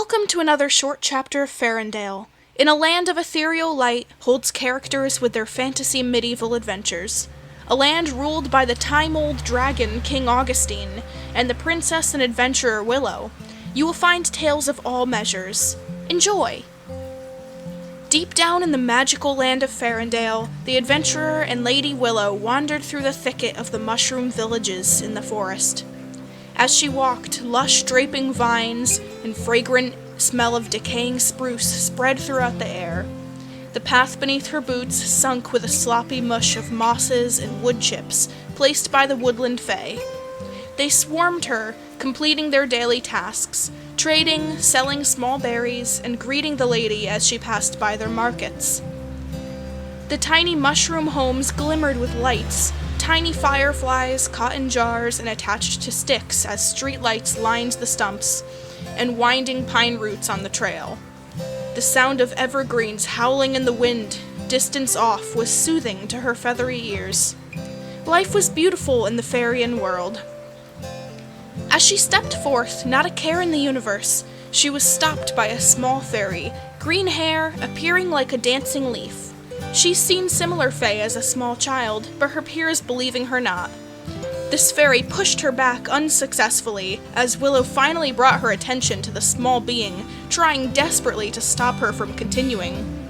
Welcome to another short chapter of FarrenDale. In a land of ethereal light holds characters with their fantasy medieval adventures. A land ruled by the time-old dragon King Augustine and the princess and adventurer Willow. You will find tales of all measures. Enjoy! Deep down in the magical land of FarrenDale, the adventurer and Lady Willow wandered through the thicket of the mushroom villages in the forest. As she walked, lush draping vines and fragrant smell of decaying spruce spread throughout the air. The path beneath her boots sunk with a sloppy mush of mosses and wood chips placed by the woodland fae. They swarmed her, completing their daily tasks, trading, selling small berries, and greeting the lady as she passed by their markets. The tiny mushroom homes glimmered with lights, tiny fireflies caught in jars and attached to sticks as streetlights lined the stumps, and winding pine roots on the trail. The sound of evergreens howling in the wind, distance off, was soothing to her feathery ears. Life was beautiful in the Fairy world. As she stepped forth, not a care in the universe, she was stopped by a small fairy, green hair, appearing like a dancing leaf. She's seen similar fae as a small child, but her peers believing her not. This fairy pushed her back unsuccessfully, as Willow finally brought her attention to the small being, trying desperately to stop her from continuing.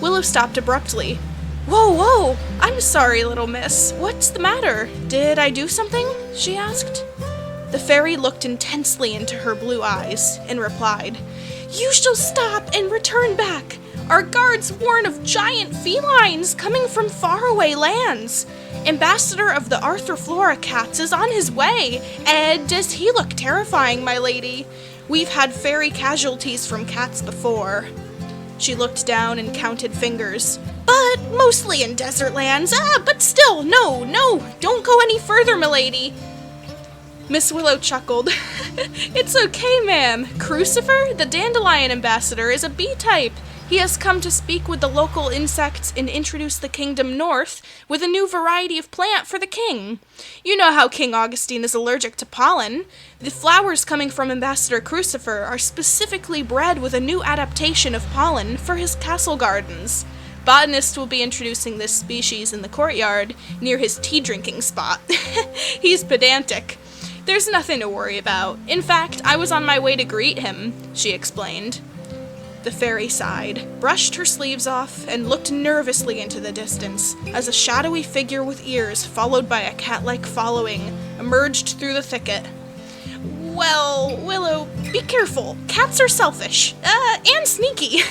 Willow stopped abruptly. Whoa, I'm sorry, little miss. What's the matter? Did I do something? She asked. The fairy looked intensely into her blue eyes, and replied, You shall stop and return back. Our guards warn of giant felines coming from faraway lands. Ambassador of the Arthurflora cats is on his way, and does he look terrifying, my lady? We've had fairy casualties from cats before. She looked down and counted fingers. But mostly in desert lands. But still, no, don't go any further, milady. Miss Willow chuckled. It's okay, ma'am. Crucifer, the dandelion ambassador, is a bee type. He has come to speak with the local insects and introduce the kingdom north with a new variety of plant for the king. You know how King Augustine is allergic to pollen. The flowers coming from Ambassador Crucifer are specifically bred with a new adaptation of pollen for his castle gardens. Botanist will be introducing this species in the courtyard near his tea-drinking spot. He's pedantic. There's nothing to worry about. In fact, I was on my way to greet him, she explained. The fairy sighed, brushed her sleeves off, and looked nervously into the distance as a shadowy figure with ears, followed by a cat-like following, emerged through the thicket. Well, Willow, be careful. Cats are selfish, and sneaky.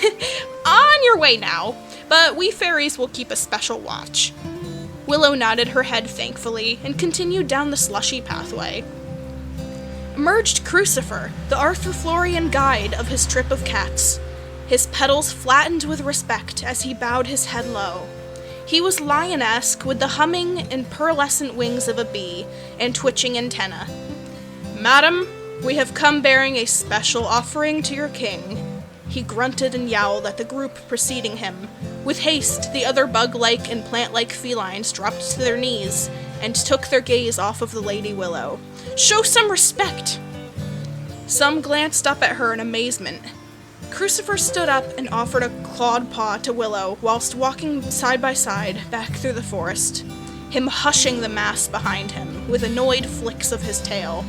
On your way now, but we fairies will keep a special watch. Willow nodded her head thankfully and continued down the slushy pathway. Emerged Crucifer, the Arthurflorian guide of his trip of cats. His petals flattened with respect as he bowed his head low. He was lion-esque with the humming and pearlescent wings of a bee and twitching antenna. Madam, we have come bearing a special offering to your king. He grunted and yowled at the group preceding him. With haste, the other bug-like and plant-like felines dropped to their knees and took their gaze off of the Lady Willow. Show some respect! Some glanced up at her in amazement. Crucifer stood up and offered a clawed paw to Willow whilst walking side by side back through the forest, him hushing the mass behind him with annoyed flicks of his tail.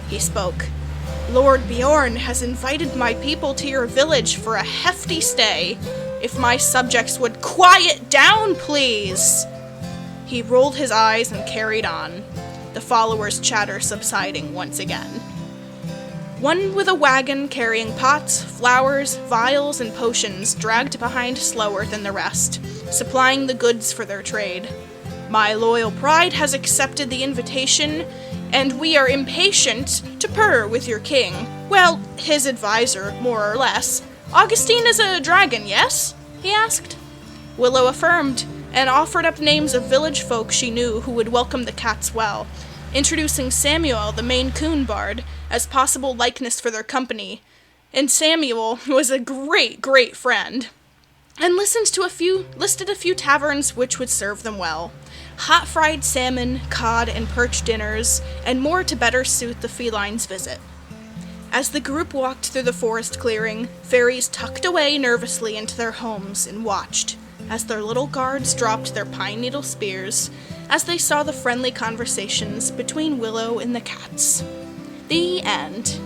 He spoke. Lord Bjorn has invited my people to your village for a hefty stay. If my subjects would quiet down, please! He rolled his eyes and carried on, the followers' chatter subsiding once again. One with a wagon carrying pots, flowers, vials, and potions dragged behind slower than the rest, supplying the goods for their trade. My loyal pride has accepted the invitation, and we are impatient to purr with your king. Well, his advisor, more or less. Augustine is a dragon, yes? He asked. Willow affirmed, and offered up names of village folk she knew who would welcome the cats well, introducing Samuel, the Maine Coon bard, as possible likeness for their company. And Samuel was a great friend, and listed a few taverns which would serve them well. Hot fried salmon, cod, and perch dinners, and more to better suit the feline's visit. As the group walked through the forest clearing, fairies tucked away nervously into their homes and watched as their little guards dropped their pine needle spears, as they saw the friendly conversations between Willow and the cats. The end.